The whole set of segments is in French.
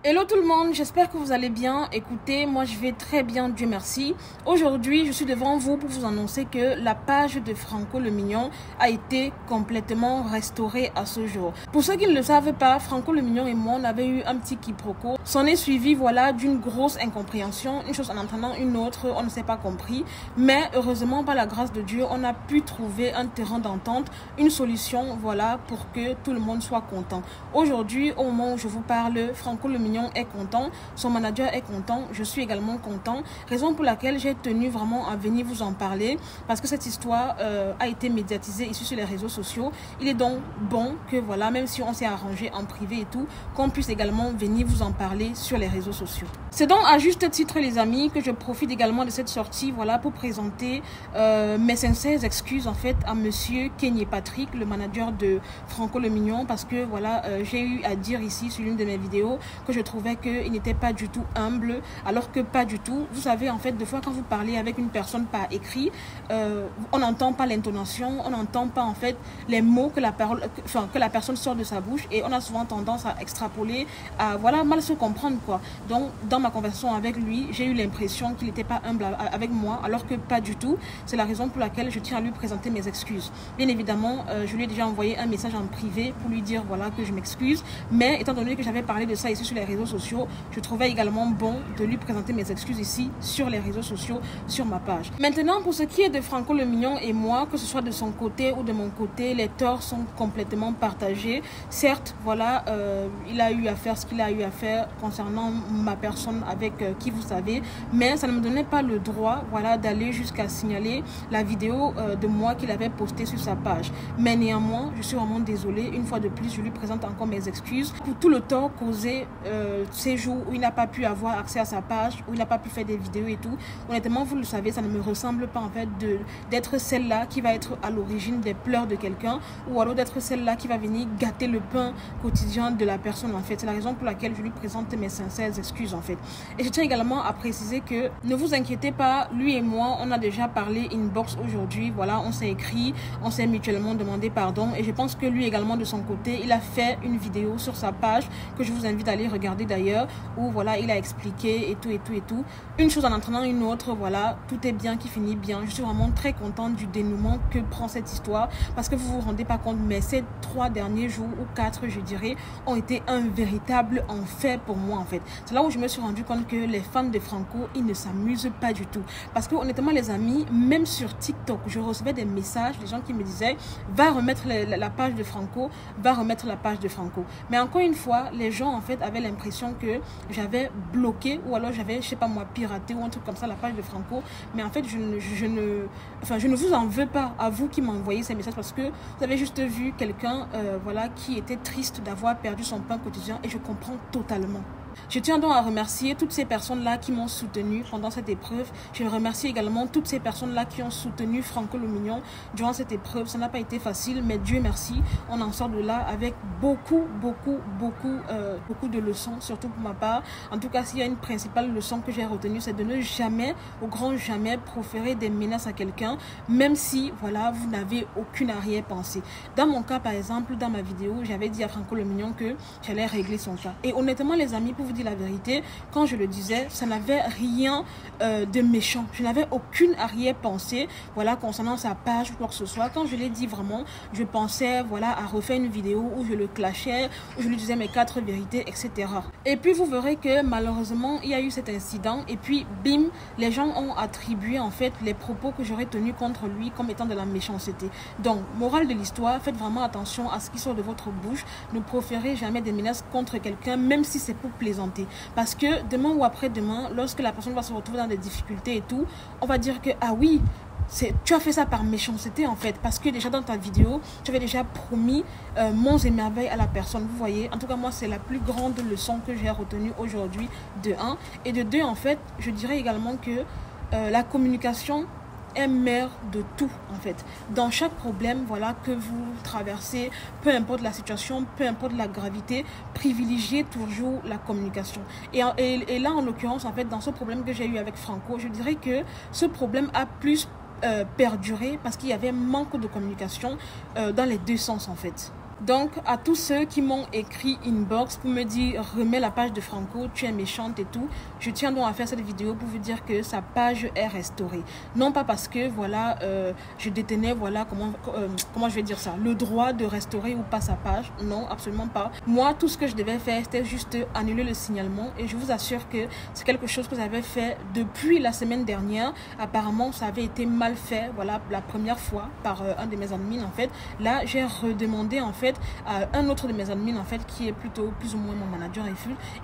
Hello tout le monde, j'espère que vous allez bien. Écoutez, moi je vais très bien, Dieu merci. Aujourd'hui, je suis devant vous pour vous annoncer que la page de Franco le Mignon a été complètement restaurée à ce jour. Pour ceux qui ne le savent pas, Franco le Mignon et moi, on avait eu un petit quiproquo. S'en est suivi, voilà, d'une grosse incompréhension. Une chose en entendant une autre, on ne s'est pas compris. Mais heureusement, par la grâce de Dieu, on a pu trouver un terrain d'entente, une solution, voilà, pour que tout le monde soit content. Aujourd'hui, au moment où je vous parle, Franco le Mignon est content, son manager est content, je suis également content, raison pour laquelle j'ai tenu vraiment à venir vous en parler, parce que cette histoire a été médiatisée ici sur les réseaux sociaux. Il est donc bon que voilà, même si on s'est arrangé en privé et tout, qu'on puisse également venir vous en parler sur les réseaux sociaux. C'est donc à juste titre les amis que je profite également de cette sortie, voilà, pour présenter mes sincères excuses en fait à monsieur Kenny Patrick, le manager de Franco le Mignon, parce que voilà, j'ai eu à dire ici sur l'une de mes vidéos que je trouvais qu'il n'était pas du tout humble, alors que pas du tout. Vous savez, en fait, des fois, quand vous parlez avec une personne par écrit, on n'entend pas l'intonation, on n'entend pas, en fait, les mots que la personne sort de sa bouche, et on a souvent tendance à extrapoler, à, voilà, mal se comprendre, quoi. Donc, dans ma conversation avec lui, j'ai eu l'impression qu'il n'était pas humble avec moi, alors que pas du tout. C'est la raison pour laquelle je tiens à lui présenter mes excuses. Bien évidemment, je lui ai déjà envoyé un message en privé pour lui dire, voilà, que je m'excuse, mais étant donné que j'avais parlé de ça ici sur les réseaux sociaux, je trouvais également bon de lui présenter mes excuses ici sur les réseaux sociaux, sur ma page. Maintenant, pour ce qui est de Franco le Mignon et moi, que ce soit de son côté ou de mon côté, les torts sont complètement partagés. Certes, voilà, il a eu à faire ce qu'il a eu à faire concernant ma personne avec qui vous savez, mais ça ne me donnait pas le droit, voilà, d'aller jusqu'à signaler la vidéo de moi qu'il avait postée sur sa page. Mais néanmoins, je suis vraiment désolée. Une fois de plus, je lui présente encore mes excuses pour tout le tort causé ces jours où il n'a pas pu avoir accès à sa page, où il n'a pas pu faire des vidéos et tout. Honnêtement, vous le savez, ça ne me ressemble pas en fait d'être celle-là qui va être à l'origine des pleurs de quelqu'un, ou alors d'être celle-là qui va venir gâter le pain quotidien de la personne en fait. C'est la raison pour laquelle je lui présente mes sincères excuses en fait. Et je tiens également à préciser que ne vous inquiétez pas, lui et moi, on a déjà parlé inbox aujourd'hui. Voilà, on s'est écrit, on s'est mutuellement demandé pardon, et je pense que lui également de son côté, il a fait une vidéo sur sa page que je vous invite à aller regarder d'ailleurs, où voilà, il a expliqué et tout et tout et tout. Une chose en entraînant une autre, voilà, tout est bien qui finit bien. Je suis vraiment très contente du dénouement que prend cette histoire, parce que vous vous rendez pas compte, mais ces 3 derniers jours ou 4, je dirais, ont été un véritable enfer pour moi en fait. C'est là où je me suis rendu compte que les fans de Franco, ils ne s'amusent pas du tout, parce que honnêtement les amis, même sur TikTok, je recevais des messages, des gens qui me disaient va remettre la page de Franco, va remettre la page de Franco. Mais encore une fois, les gens en fait avaient l'impression que j'avais bloqué, ou alors j'avais, je sais pas moi, piraté ou un truc comme ça la page de Franco. Mais en fait, je ne vous en veux pas à vous qui m'envoyez ces messages, parce que vous avez juste vu quelqu'un voilà, qui était triste d'avoir perdu son pain quotidien, et je comprends totalement. Je tiens donc à remercier toutes ces personnes-là qui m'ont soutenu pendant cette épreuve. Je remercie également toutes ces personnes-là qui ont soutenu Franco le Mignon durant cette épreuve. Ça n'a pas été facile, mais Dieu merci, on en sort de là avec beaucoup de leçons, surtout pour ma part. En tout cas, s'il y a une principale leçon que j'ai retenue, c'est de ne jamais, au grand jamais, proférer des menaces à quelqu'un, même si, voilà, vous n'avez aucune arrière-pensée. Dans mon cas, par exemple, dans ma vidéo, j'avais dit à Franco le Mignon que j'allais régler son cas. Et honnêtement, les amis, pour vous dire la vérité, quand je le disais, ça n'avait rien de méchant. Je n'avais aucune arrière-pensée, voilà, concernant sa page ou quoi que ce soit. Quand je l'ai dit vraiment, je pensais, voilà, à refaire une vidéo où je le clashais, où je lui disais mes 4 vérités, etc. Et puis vous verrez que malheureusement, il y a eu cet incident, et puis bim, les gens ont attribué en fait les propos que j'aurais tenus contre lui comme étant de la méchanceté. Donc, morale de l'histoire, faites vraiment attention à ce qui sort de votre bouche. Ne proférez jamais des menaces contre quelqu'un, même si c'est pour plaisanter. Parce que demain ou après-demain, lorsque la personne va se retrouver dans des difficultés et tout, on va dire que, ah oui, tu as fait ça par méchanceté en fait, parce que déjà dans ta vidéo, tu avais déjà promis monts et merveilles à la personne. Vous voyez, en tout cas moi c'est la plus grande leçon que j'ai retenue aujourd'hui, de 1. Et de 2, en fait, je dirais également que la communication est mère de tout en fait. Dans chaque problème, voilà, que vous traversez, peu importe la situation, peu importe la gravité, privilégiez toujours la communication. Et là en l'occurrence, en fait, dans ce problème que j'ai eu avec Franco, je dirais que ce problème a plus perduré parce qu'il y avait manque de communication dans les deux sens en fait. Donc, à tous ceux qui m'ont écrit inbox pour me dire « Remets la page de Franco, tu es méchante et tout », je tiens donc à faire cette vidéo pour vous dire que sa page est restaurée. Non pas parce que, voilà, je détenais, voilà, comment je vais dire ça, le droit de restaurer ou pas sa page. Non, absolument pas. Moi, tout ce que je devais faire, c'était juste annuler le signalement. Et je vous assure que c'est quelque chose que j'avais fait depuis la semaine dernière. Apparemment, ça avait été mal fait, voilà, la première fois par un de mes admins, en fait. Là, j'ai redemandé, en fait, à un autre de mes admins, en fait, qui est plutôt plus ou moins mon manager,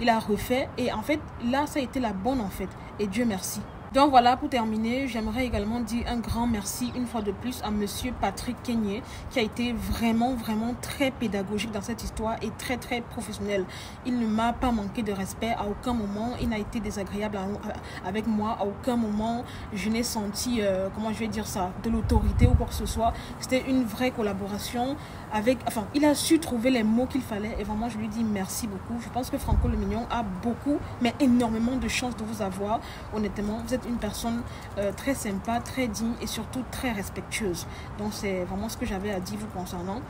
il a refait. Et en fait, là, ça a été la bonne, en fait. Et Dieu merci. Donc voilà, pour terminer, j'aimerais également dire un grand merci une fois de plus à monsieur Patrick Kenyé qui a été vraiment très pédagogique dans cette histoire et très professionnel. Il ne m'a pas manqué de respect à aucun moment, il n'a été désagréable avec moi, à aucun moment je n'ai senti, comment je vais dire ça, de l'autorité ou quoi que ce soit. C'était une vraie collaboration avec, enfin, il a su trouver les mots qu'il fallait et vraiment je lui dis merci beaucoup. Je pense que Franco le Mignon a beaucoup, mais énormément de chance de vous avoir, honnêtement. Vous êtes une personne très sympa, très digne et surtout très respectueuse. Donc c'est vraiment ce que j'avais à dire vous concernant.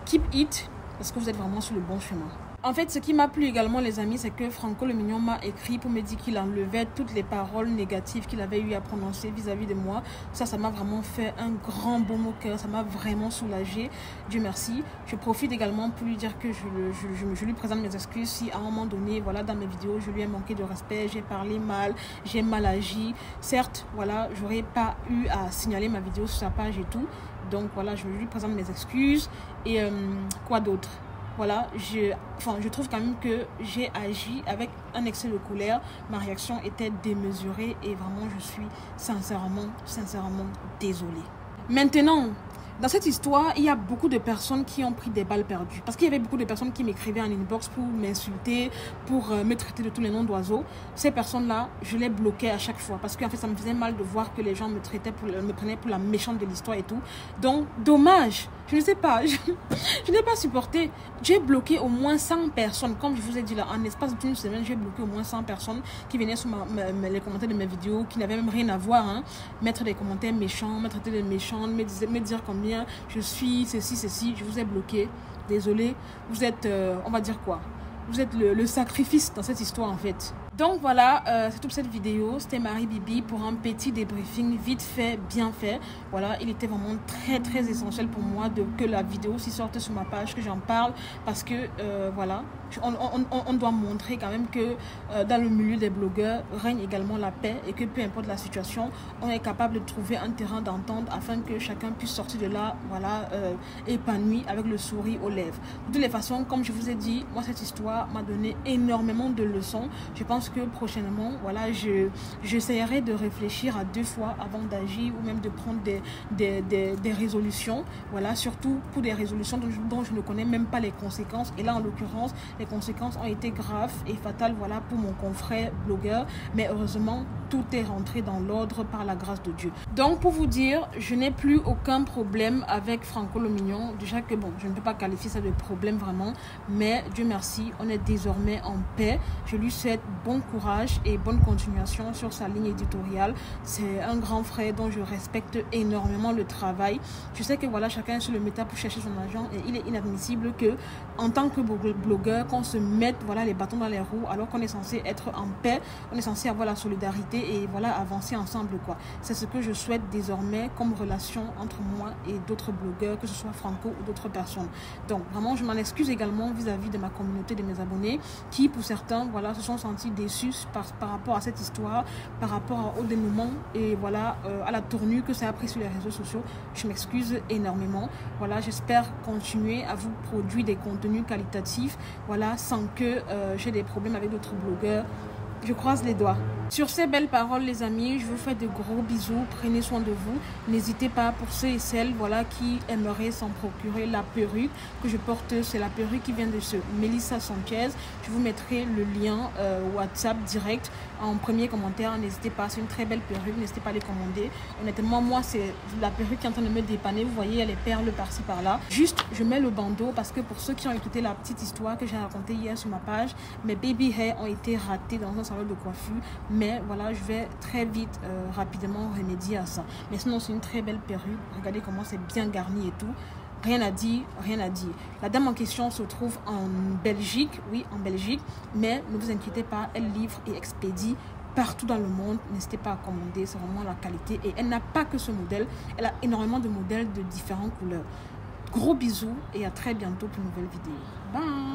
Keep it, parce que vous êtes vraiment sur le bon chemin. En fait, ce qui m'a plu également, les amis, c'est que Franco le Mignon m'a écrit pour me dire qu'il enlevait toutes les paroles négatives qu'il avait eu à prononcer vis-à-vis de moi. Ça m'a vraiment fait un grand baume au cœur. Ça m'a vraiment soulagé. Dieu merci. Je profite également pour lui dire que je lui présente mes excuses si à un moment donné, voilà, dans mes vidéos, je lui ai manqué de respect, j'ai parlé mal, j'ai mal agi. Certes, voilà, j'aurais pas eu à signaler ma vidéo sur sa page et tout. Donc voilà, je lui présente mes excuses. Et quoi d'autre? Voilà, je trouve quand même que j'ai agi avec un excès de colère. Ma réaction était démesurée et vraiment, je suis sincèrement désolée. Maintenant, dans cette histoire, il y a beaucoup de personnes qui ont pris des balles perdues. Parce qu'il y avait beaucoup de personnes qui m'écrivaient en inbox pour m'insulter, pour me traiter de tous les noms d'oiseaux. Ces personnes-là, je les bloquais à chaque fois. Parce qu'en fait, ça me faisait mal de voir que les gens me prenaient pour la méchante de l'histoire et tout. Donc, dommage. Je ne sais pas. Je n'ai pas supporté. J'ai bloqué au moins 100 personnes. Comme je vous ai dit là, en l'espace d'une semaine, j'ai bloqué au moins 100 personnes qui venaient sur les commentaires de mes vidéos, qui n'avaient même rien à voir. Hein. Mettre des commentaires méchants, me traiter de méchante, me dire combien je suis ceci, je vous ai bloqué. Désolé, vous êtes, on va dire quoi? Vous êtes le sacrifice dans cette histoire en fait. Donc voilà, c'est toute cette vidéo. C'était Marie Bibi pour un petit débriefing vite fait, bien fait. Voilà, il était vraiment très essentiel pour moi que la vidéo s'y sorte sur ma page, que j'en parle. Parce que voilà, on doit montrer quand même que dans le milieu des blogueurs règne également la paix. Et que peu importe la situation, on est capable de trouver un terrain d'entente afin que chacun puisse sortir de là, voilà, épanoui avec le sourire aux lèvres. De toutes les façons, comme je vous ai dit, moi cette histoire m'a donné énormément de leçons. Je pense que prochainement, voilà, j'essaierai de réfléchir à 2 fois avant d'agir ou même de prendre des résolutions, voilà, surtout pour des résolutions dont je ne connais même pas les conséquences. Et là, en l'occurrence, les conséquences ont été graves et fatales, voilà, pour mon confrère blogueur. Mais heureusement, tout est rentré dans l'ordre par la grâce de Dieu. Donc, pour vous dire, je n'ai plus aucun problème avec Franco le Mignon. Déjà que, bon, je ne peux pas qualifier ça de problème vraiment, mais Dieu merci, on est désormais en paix. Je lui souhaite bon courage et bonne continuation sur sa ligne éditoriale. C'est un grand frère dont je respecte énormément le travail. Je sais que voilà, chacun est sur le méta pour chercher son argent et il est inadmissible que en tant que blogueur, qu'on se mette voilà, les bâtons dans les roues alors qu'on est censé être en paix, on est censé avoir la solidarité et voilà, avancer ensemble quoi. C'est ce que je souhaite désormais comme relation entre moi et d'autres blogueurs, que ce soit Franco ou d'autres personnes. Donc vraiment, je m'en excuse également vis-à-vis de ma communauté, de mes abonnés qui pour certains voilà, se sont sentis déçus par rapport à cette histoire, par rapport au dénouement et voilà, à la tournure que ça a pris sur les réseaux sociaux. Je m'excuse énormément. Voilà, j'espère continuer à vous produire des contenus qualitatifs, voilà, sans que j'ai des problèmes avec d'autres blogueurs. Je croise les doigts. Sur ces belles paroles, les amis, je vous fais de gros bisous. Prenez soin de vous. N'hésitez pas, pour ceux et celles voilà, qui aimeraient s'en procurer la perruque que je porte. C'est la perruque qui vient de ce Melissa Sanchez. Je vous mettrai le lien WhatsApp direct en premier commentaire. N'hésitez pas, c'est une très belle perruque. N'hésitez pas à les commander. Honnêtement, moi, c'est la perruque qui est en train de me dépanner. Vous voyez, il y a les perles par-ci, par-là. Juste, je mets le bandeau parce que pour ceux qui ont écouté la petite histoire que j'ai racontée hier sur ma page, mes baby hairs ont été ratés dans un salon de coiffure. Mais voilà, je vais très vite, rapidement remédier à ça. Mais sinon, c'est une très belle perruque. Regardez comment c'est bien garni et tout. rien à dire, rien à dire. La dame en question se trouve en Belgique, oui, en Belgique, mais ne vous inquiétez pas, elle livre et expédie partout dans le monde. N'hésitez pas à commander, c'est vraiment la qualité. Et elle n'a pas que ce modèle, elle a énormément de modèles de différentes couleurs. Gros bisous et à très bientôt pour une nouvelle vidéo. Bye!